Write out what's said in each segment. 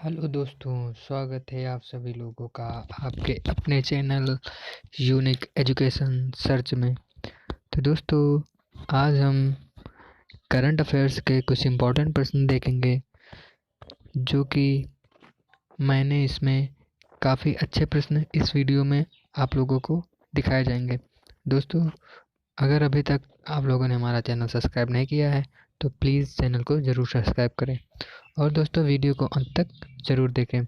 Hello दोस्तों, स्वागत है आप सभी लोगों का आपके अपने चैनल यूनिक एजुकेशन सर्च में। तो दोस्तों, आज हम करंट अफेयर्स के कुछ इम्पोर्टेंट प्रश्न देखेंगे, जो कि मैंने इसमें काफ़ी अच्छे प्रश्न इस वीडियो में आप लोगों को दिखाए जाएंगे। दोस्तों, अगर अभी तक आप लोगों ने हमारा चैनल सब्सक्राइब नहीं किया है तो प्लीज़ चैनल को ज़रूर सब्सक्राइब करें और दोस्तों वीडियो को अंत तक ज़रूर देखें।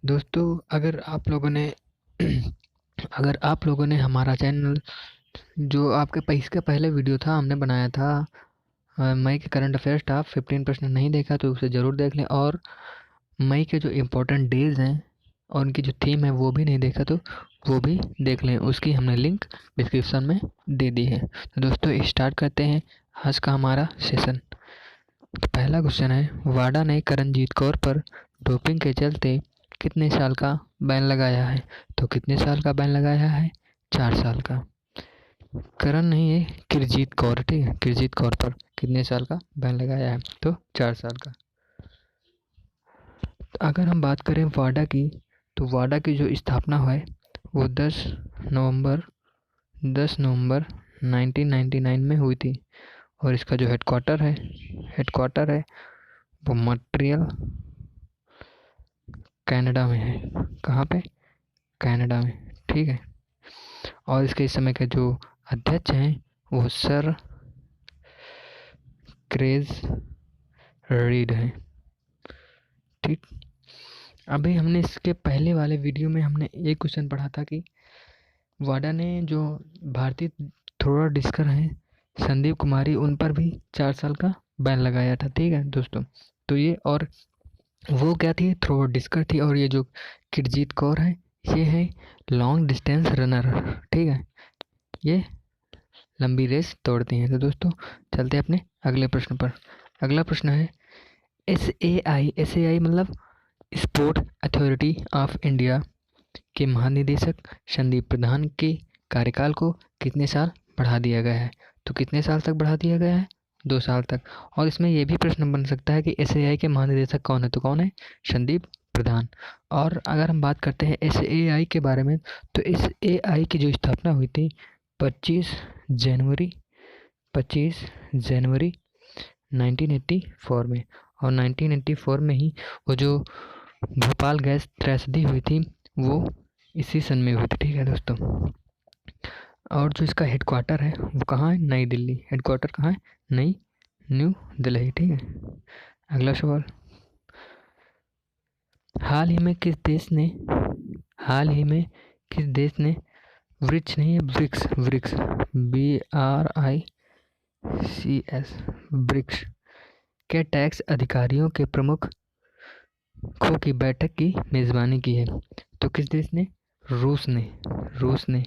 दोस्तों, अगर आप लोगों ने हमारा चैनल जो आपके इसके पहले वीडियो था हमने बनाया था मई के करंट अफेयर्स टॉप 15 प्रश्न नहीं देखा तो उसे ज़रूर देख लें, और मई के जो इम्पोर्टेंट डेज हैं और उनकी जो थीम है वो भी नहीं देखा तो वो भी देख लें, उसकी हमने लिंक डिस्क्रिप्शन में दे दी है। तो दोस्तों, स्टार्ट करते हैं आज का हमारा सेशन। तो पहला क्वेश्चन है, वाडा ने करणजीत कौर पर डोपिंग के चलते कितने साल का बैन लगाया है? तो कितने साल का बैन लगाया है? 4 साल का। करण नहीं है, किरजीत कौर, ठीक है, किरजीत कौर पर कितने साल का बैन लगाया है? तो 4 साल का। तो अगर हम बात करें वाडा की, तो वाडा की जो स्थापना है वो 10 नवंबर 1999 में हुई थी, और इसका जो हेडक्वार्टर है वो मॉन्ट्रियल कनाडा में है। कहाँ पे? कनाडा में, ठीक है। और इसके इस समय के जो अध्यक्ष हैं वो सर क्रेज रीड हैं, ठीक। अभी हमने इसके पहले वाले वीडियो में हमने एक क्वेश्चन पढ़ा था कि वाडा ने जो भारतीय थ्रोअर डिस्कर हैं संदीप कुमारी, उन पर भी 4 साल का बैन लगाया था, ठीक है दोस्तों। तो ये, और वो क्या थी? थ्रोअर डिस्कर थी। और ये जो किरजीत कौर है ये है लॉन्ग डिस्टेंस रनर, ठीक है, ये लंबी रेस दौड़ती हैं। तो दोस्तों, चलते हैं अपने अगले प्रश्न पर। अगला प्रश्न है, एस ए आई मतलब स्पोर्ट अथॉरिटी ऑफ इंडिया के महानिदेशक संदीप प्रधान के कार्यकाल को कितने साल बढ़ा दिया गया है? तो कितने साल तक बढ़ा दिया गया है? 2 साल तक। और इसमें यह भी प्रश्न बन सकता है कि एस के महानिदेशक कौन है? तो कौन है? संदीप प्रधान। और अगर हम बात करते हैं एस के बारे में, तो एस की जो स्थापना हुई थी 25 जनवरी 1984 में, और 1984 में ही वो जो भोपाल गैस त्रैसदी हुई थी वो इसी सन में हुई थी, ठीक है दोस्तों। और जो इसका हेडक्वार्टर है वो कहाँ है? नई दिल्ली। हेडक्वार्टर कहाँ है? न्यू दिल्ली, ठीक है। अगला सवाल, हाल ही में किस देश ने वृक्ष नहीं है, वृक्ष BRICS वृक्ष के टैक्स अधिकारियों के प्रमुख की बैठक की मेजबानी की है? तो किस देश ने? रूस ने।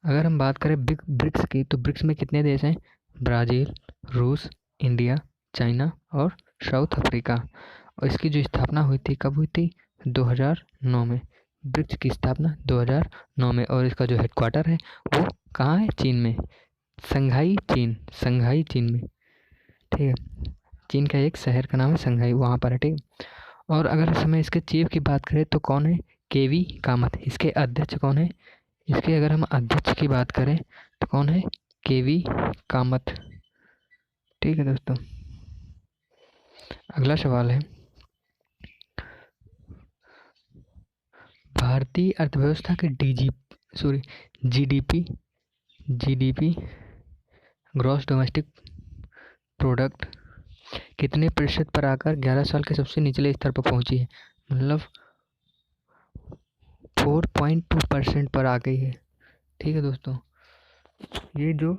अगर हम बात करें ब्रिक्स की, तो ब्रिक्स में कितने देश हैं? ब्राज़ील, रूस, इंडिया, चाइना और साउथ अफ्रीका। और इसकी जो स्थापना हुई थी कब हुई थी? 2009 में। ब्रिक्स की स्थापना 2009 में। और इसका जो हेडक्वार्टर है वो कहाँ है? चीन में। संघाई चीन में, ठीक है। चीन का एक शहर का नाम है संघाई, वहाँ पर है, ठीक है। और अगर इस समय इसके चीफ की बात करें तो कौन है? केवी कामत। इसके अध्यक्ष कौन है? इसके अगर हम अध्यक्ष की बात करें तो कौन है? केवी कामत, ठीक है दोस्तों। अगला सवाल है, भारतीय अर्थव्यवस्था के जीडीपी ग्रॉस डोमेस्टिक प्रोडक्ट कितने प्रतिशत पर आकर 11 साल के सबसे निचले स्तर पर पहुंची है? मतलब 4.2% पर आ गई है, ठीक है दोस्तों। ये जो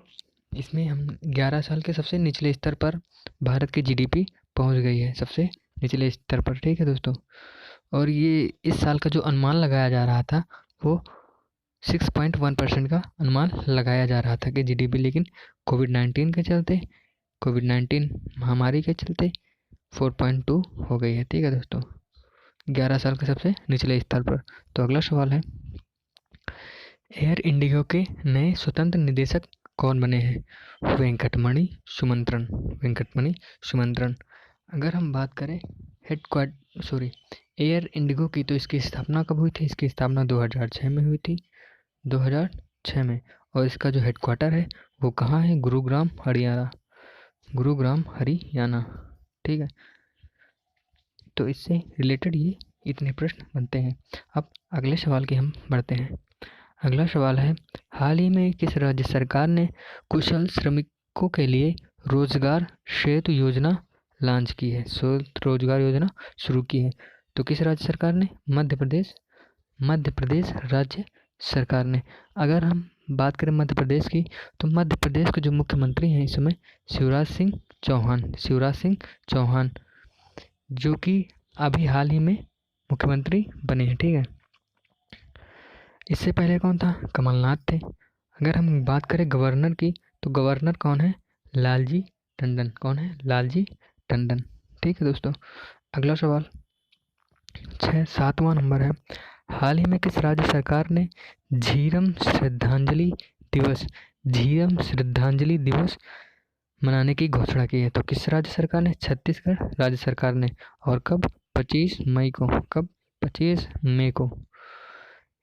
इसमें हम 11 साल के सबसे निचले स्तर पर भारत की जीडीपी पहुंच गई है, सबसे निचले स्तर पर, ठीक है दोस्तों। और ये इस साल का जो अनुमान लगाया जा रहा था वो 6.1% का अनुमान लगाया जा रहा था कि जीडीपी, लेकिन कोविड 19 महामारी के चलते 4.2 हो गई है, ठीक है दोस्तों, 11 साल के सबसे निचले स्तर पर। तो अगला सवाल है, एयर इंडिगो के नए स्वतंत्र निदेशक कौन बने हैं? वेंकटमणि सुमंत्रन। अगर हम बात करें सॉरी एयर इंडिगो की, तो इसकी स्थापना कब हुई थी? इसकी स्थापना 2006 में हुई थी, 2006 में। और इसका जो हेडक्वार्टर है वो कहाँ है? गुरुग्राम हरियाणा, गुरुग्राम हरियाणा। ठीक है, तो इससे रिलेटेड ये इतने प्रश्न बनते हैं। अब अगले सवाल की हम बढ़ते हैं। अगला सवाल है, हाल ही में किस राज्य सरकार ने कुशल श्रमिकों के लिए रोजगार सेतु योजना लॉन्च की है? रोजगार योजना शुरू की है। तो किस राज्य सरकार ने? मध्य प्रदेश, मध्य प्रदेश राज्य सरकार ने। अगर हम बात करें मध्य प्रदेश की, तो मध्य प्रदेश के जो मुख्यमंत्री हैं इस समय शिवराज सिंह चौहान, शिवराज सिंह चौहान, जो कि अभी हाल ही में मुख्यमंत्री बने हैं। ठीक है, इससे पहले कौन था? कमलनाथ थे। अगर हम बात करें गवर्नर की, तो गवर्नर कौन है? लालजी टंडन। कौन है? लालजी टंडन। ठीक है दोस्तों, अगला सवाल 7वां नंबर है, हाल ही में किस राज्य सरकार ने झीरम श्रद्धांजलि दिवस, झीरम श्रद्धांजलि दिवस मनाने की घोषणा की है? तो किस राज्य सरकार ने? छत्तीसगढ़ राज्य सरकार ने। और कब? 25 मई को। कब? 25 मई को।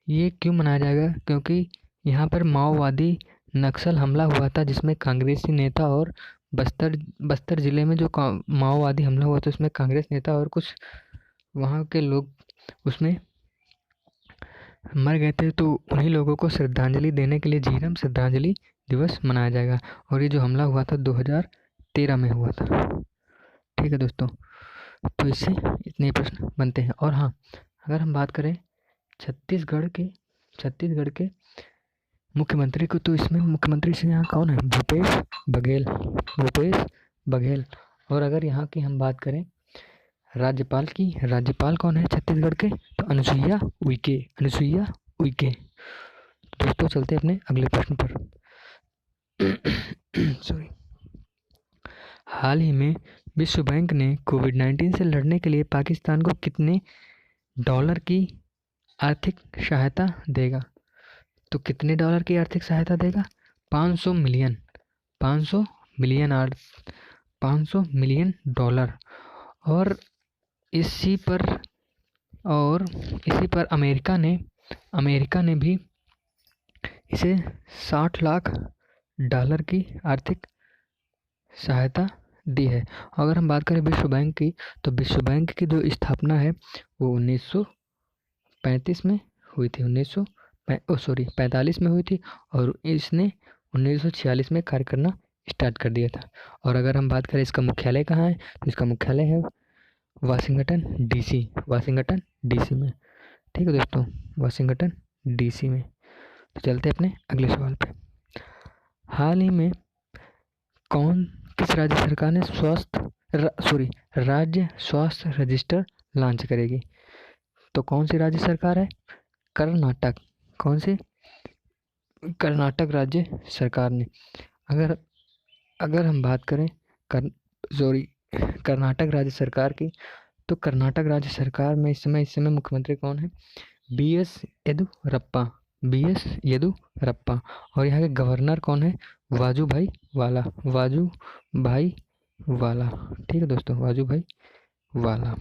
ये क्यों मनाया जाएगा? क्योंकि यहाँ पर माओवादी नक्सल हमला हुआ था, जिसमें कांग्रेसी नेता और बस्तर जिले में जो माओवादी हमला हुआ था उसमें कांग्रेस नेता और कुछ वहाँ के लोग उसमें मर गए थे। तो उन्हीं लोगों को श्रद्धांजलि देने के लिए झीरम श्रद्धांजलि दिवस मनाया जाएगा। और ये जो हमला हुआ था 2013 में हुआ था। ठीक है दोस्तों, तो इससे इतने प्रश्न बनते हैं। और हाँ, अगर हम बात करें छत्तीसगढ़ के मुख्यमंत्री को, तो इसमें मुख्यमंत्री से यहाँ कौन है? भूपेश बघेल, भूपेश बघेल। और अगर यहाँ की हम बात करें राज्यपाल की, राज्यपाल कौन है छत्तीसगढ़ के? तो अनुसुईया उइके, अनुसुईया उइके। दोस्तों चलते हैं अपने अगले प्रश्न पर। सॉरी, हाल ही में विश्व बैंक ने कोविड-19 से लड़ने के लिए पाकिस्तान को कितने डॉलर की आर्थिक सहायता देगा? तो कितने डॉलर की आर्थिक सहायता देगा? 500 मिलियन, 500 मिलियन 500 मिलियन डॉलर। और इसी पर अमेरिका ने भी इसे 60 लाख डॉलर की आर्थिक सहायता दी है। अगर हम बात करें विश्व बैंक की, तो विश्व बैंक की जो स्थापना है वो 1935 में हुई थी, 1945 में हुई थी। और इसने 1946 में कार्य करना स्टार्ट कर दिया था। और अगर हम बात करें इसका मुख्यालय कहाँ है, तो इसका मुख्यालय है वाशिंगटन डीसी, वाशिंगटन डीसी में। ठीक है दोस्तों, वाशिंगटन डीसी में। तो चलते अपने अगले सवाल पे। हाल ही में किस राज्य सरकार ने राज्य स्वास्थ्य रजिस्टर लॉन्च करेगी? तो कौन सी राज्य सरकार है? कर्नाटक। कौन सी? कर्नाटक राज्य सरकार ने। अगर हम बात करें कर्नाटक राज्य सरकार की, तो कर्नाटक राज्य सरकार में इस समय मुख्यमंत्री कौन है? BS Yediyurappa, BS Yediyurappa. और यहाँ के गवर्नर कौन है? वाजूभाई वाला, वाजूभाई वाला। ठीक है दोस्तों, वाजूभाई वाला।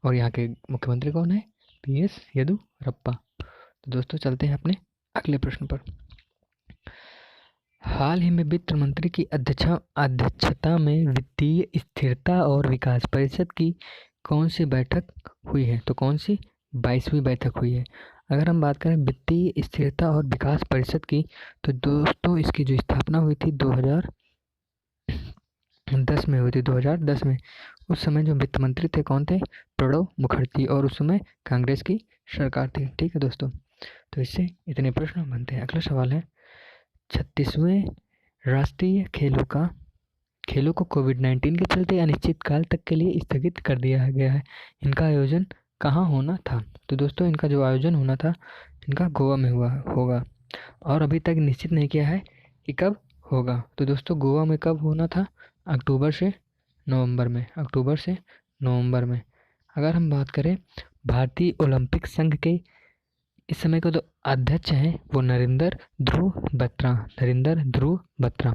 और यहाँ के मुख्यमंत्री कौन है? BS येदुरप्पा। तो दोस्तों चलते हैं अपने अगले प्रश्न पर। हाल ही में वित्त मंत्री की अध्यक्षता में वित्तीय स्थिरता और विकास परिषद की कौन सी बैठक हुई है? तो कौन सी? 22वीं बैठक हुई है। अगर हम बात करें वित्तीय स्थिरता और विकास परिषद की, तो दोस्तों इसकी जो स्थापना हुई थी 2010 में हुई थी, 2010 में। उस समय जो वित्त मंत्री थे कौन थे? प्रणब मुखर्जी। और उस समय कांग्रेस की सरकार थी। ठीक है दोस्तों, तो इससे इतने प्रश्न बनते हैं। अगला सवाल है, 36वें राष्ट्रीय खेलों को कोविड-19 के चलते अनिश्चित काल तक के लिए स्थगित कर दिया गया है। इनका आयोजन कहाँ होना था? तो दोस्तों इनका जो आयोजन होना था, इनका गोवा में होगा। और अभी तक निश्चित नहीं किया है कि कब होगा। तो दोस्तों गोवा में कब होना था? अक्टूबर से नवंबर में, अक्टूबर से नवंबर में। अगर हम बात करें भारतीय ओलंपिक संघ के इस समय का जो अध्यक्ष हैं वो नरेंद्र ध्रुव बत्रा।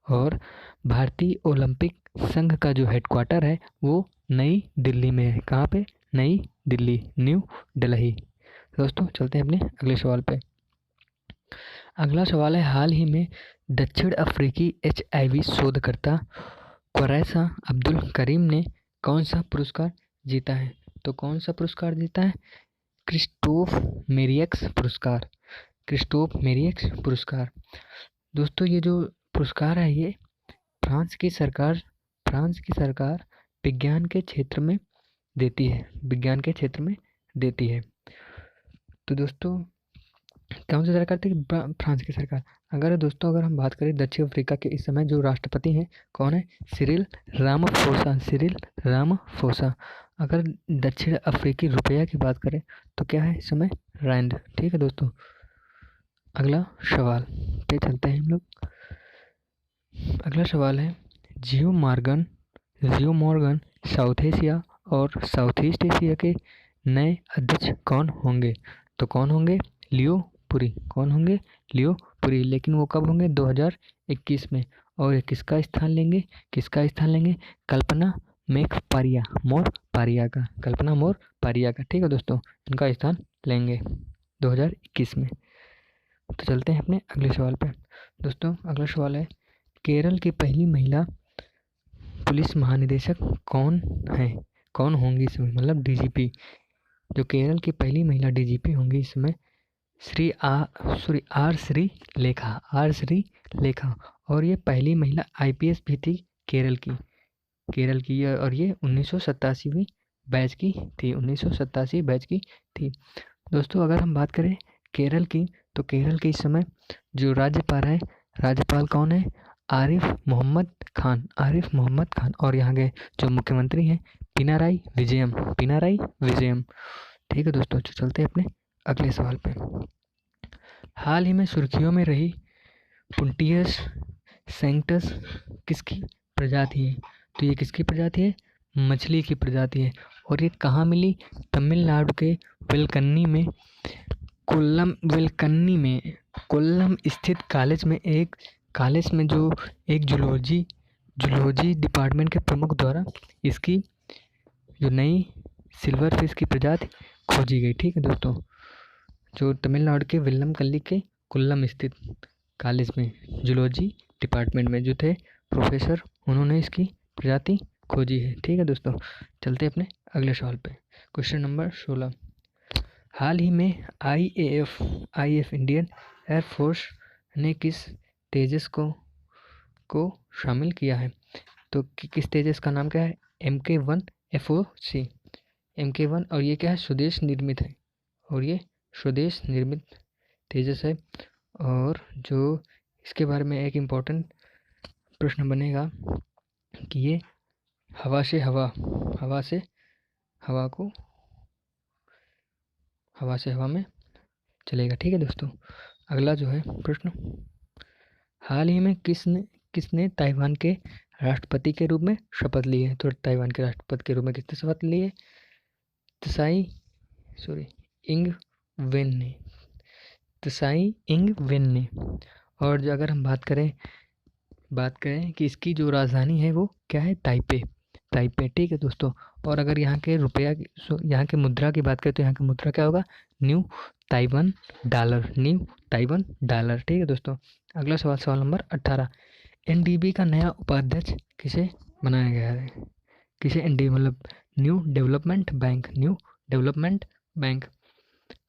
और भारतीय ओलंपिक संघ का जो हेडक्वार्टर है वो नई दिल्ली में है। कहाँ पे? नई दिल्ली, न्यू दिल्ली। दोस्तों चलते हैं अपने अगले सवाल पे। अगला सवाल है, हाल ही में दक्षिण अफ्रीकी HIV शोधकर्ता क्वरैसा अब्दुल करीम ने कौन सा पुरस्कार जीता है? तो कौन सा पुरस्कार जीता है? क्रिस्टोफ मेरियक्स पुरस्कार। क्रिस्टोफ मेरियक्स पुरस्कार। दोस्तों ये जो पुरस्कार है ये फ्रांस की सरकार विज्ञान के क्षेत्र में देती है, विज्ञान के क्षेत्र में देती है। तो दोस्तों कौन सी सरकार थी? फ्रांस की सरकार। अगर हम बात करें दक्षिण अफ्रीका के इस समय जो राष्ट्रपति हैं, कौन है? Cyril Ramaphosa. Cyril Ramaphosa. अगर दक्षिण अफ्रीकी रुपया की बात करें तो क्या है इस समय? रैंड। ठीक है दोस्तों, अगला सवाल पे चलते हैं हम लोग। अगला सवाल है, जियो मॉर्गन साउथ एशिया और साउथ ईस्ट एशिया के नए अध्यक्ष कौन होंगे? तो कौन होंगे? लियो पुरी। कौन होंगे? लियो पुरी। लेकिन वो कब होंगे? 2021 में। और ये किसका स्थान लेंगे? कल्पना मोर पारिया का। कल्पना मोर पारिया का। ठीक है दोस्तों, इनका स्थान लेंगे 2021 में। तो चलते हैं अपने अगले सवाल पे। दोस्तों अगला सवाल है, केरल की पहली महिला पुलिस महानिदेशक कौन है? कौन होंगी इसमें? मतलब DGP। जो केरल की पहली महिला DGP होंगी इसमें आर श्रीलेखा। और ये पहली महिला IPS भी थी केरल की। और ये 1987 बैच की थी। 1987 बैच की थी। दोस्तों अगर हम बात करें केरल की, तो केरल के इस समय जो राज्यपाल कौन है? आरिफ मोहम्मद खान। और यहाँ के जो मुख्यमंत्री हैं पिनाराई विजयम। ठीक है दोस्तों, चलते हैं अपने अगले सवाल पे। हाल ही में सुर्खियों में रही पुंटियस सैंक्टस किसकी प्रजाति है? तो ये किसकी प्रजाति है? मछली की प्रजाति है। और ये कहाँ मिली? तमिलनाडु के वेलकन्नी में कोल्लम स्थित कॉलेज में जो एक जूलॉजी डिपार्टमेंट के प्रमुख द्वारा इसकी जो नई सिल्वर फिश की प्रजाति खोजी गई। ठीक है दोस्तों, जो तमिलनाडु के वेल्लमकल्ली के कोल्लम स्थित कॉलेज में जूलॉजी डिपार्टमेंट में जो थे प्रोफेसर, उन्होंने इसकी प्रजाति खोजी है। ठीक है दोस्तों, चलते अपने अगले सवाल पे। Question number 16। हाल ही में IAF इंडियन एयरफोर्स ने किस तेजस को शामिल किया है? तो किस तेजस का नाम क्या है? MK1 FOC। MK1, और ये क्या है? स्वदेश निर्मित है। और ये स्वदेश निर्मित तेजस है। और जो इसके बारे में एक इम्पोर्टेंट प्रश्न बनेगा कि ये हवा से हवा में चलेगा। ठीक है दोस्तों, अगला जो है प्रश्न, हाल ही में किसने ताइवान के राष्ट्रपति के रूप में शपथ ली है? तो ताइवान के राष्ट्रपति के रूप में किसने शपथ ली है? त्साई इंग वेन ने। और जो अगर हम बात करें कि इसकी जो राजधानी है वो क्या है? ताइपे। ठीक है दोस्तों। और अगर यहाँ के मुद्रा की बात करें तो यहाँ की मुद्रा क्या होगा? New Taiwan dollar. ठीक है दोस्तों, अगला सवाल नंबर 18। NDB का नया उपाध्यक्ष किसे बनाया गया है? NDB मतलब न्यू डेवलपमेंट बैंक।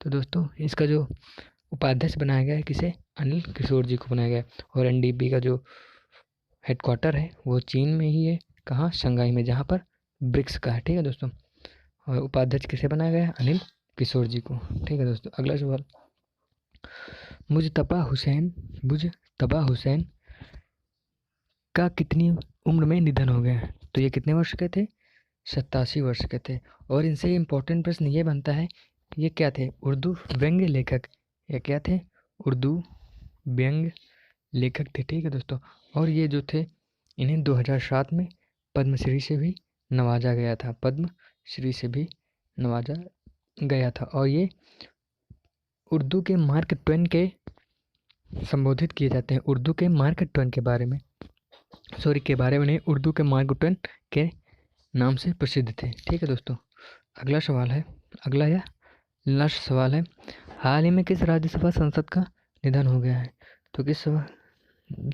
तो दोस्तों इसका जो उपाध्यक्ष बनाया गया है किसे? अनिल किशोर जी को बनाया गया है। और NDB का जो हेडक्वार्टर है वो चीन में ही है। कहाँ? शंघाई में, जहाँ पर ब्रिक्स का है। ठीक है दोस्तों, और उपाध्यक्ष किसे बनाया गया है? अनिल किशोर जी को। ठीक है दोस्तों, अगला सवाल, मुजतबा हुसैन का कितनी उम्र में निधन हो गया? तो ये कितने वर्ष के थे? 87 वर्ष के थे। और इनसे इम्पोर्टेंट प्रश्न ये बनता है, ये क्या थे? उर्दू व्यंग्य लेखक। ये क्या थे? उर्दू व्यंग्य लेखक थे। ठीक है दोस्तों, और ये जो थे इन्हें 2007 में पद्मश्री से भी नवाजा गया था। और ये उर्दू के मार्क ट्वेन के संबोधित किए जाते हैं। उर्दू के मार्क ट्वेन के बारे में नहीं, उर्दू के मार्क ट्वेन के नाम से प्रसिद्ध थे। ठीक है दोस्तों, अगला सवाल है, अगला या लास्ट सवाल है, हाल ही में किस राज्यसभा सांसद का निधन हो गया है? तो किस सभा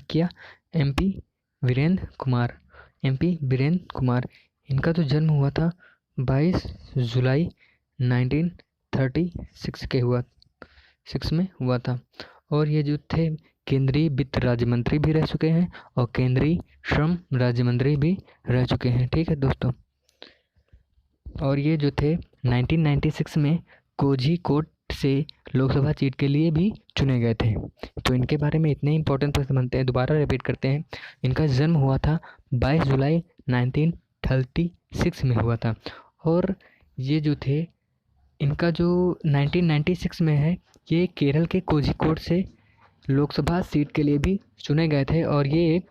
किया? MP Virendra Kumar, MP Virendra Kumar. इनका तो जन्म हुआ था 22 जुलाई 1936 के हुआ 6 में हुआ था। और ये जो थे केंद्रीय वित्त राज्य मंत्री भी रह चुके हैं और केंद्रीय श्रम राज्य मंत्री भी रह चुके हैं। ठीक है दोस्तों, और ये जो थे 1996 में कोझीकोड से लोकसभा सीट के लिए भी चुने गए थे। तो इनके बारे में इतने इंपॉर्टेंट प्रश्न बनते हैं, दोबारा रिपीट करते हैं। इनका जन्म हुआ था 22 जुलाई 1936 में हुआ था। और ये जो थे, इनका जो 1996 में है, ये केरल के कोझीकोड से लोकसभा सीट के लिए भी चुने गए थे। और ये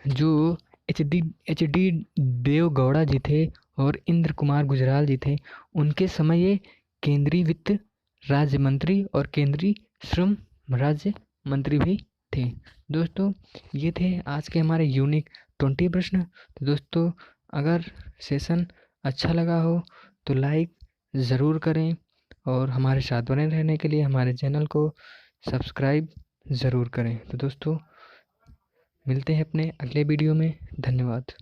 जो एच डी देवगौड़ा जी थे और इंद्र कुमार गुजराल जी थे, उनके समय ये केंद्रीय वित्त राज्य मंत्री और केंद्रीय श्रम राज्य मंत्री भी थे। दोस्तों, ये थे आज के हमारे यूनिक 20 प्रश्न। तो दोस्तों, अगर सेशन अच्छा लगा हो तो लाइक ज़रूर करें और हमारे साथ बने रहने के लिए हमारे चैनल को सब्सक्राइब ज़रूर करें। तो दोस्तों, मिलते हैं अपने अगले वीडियो में। धन्यवाद।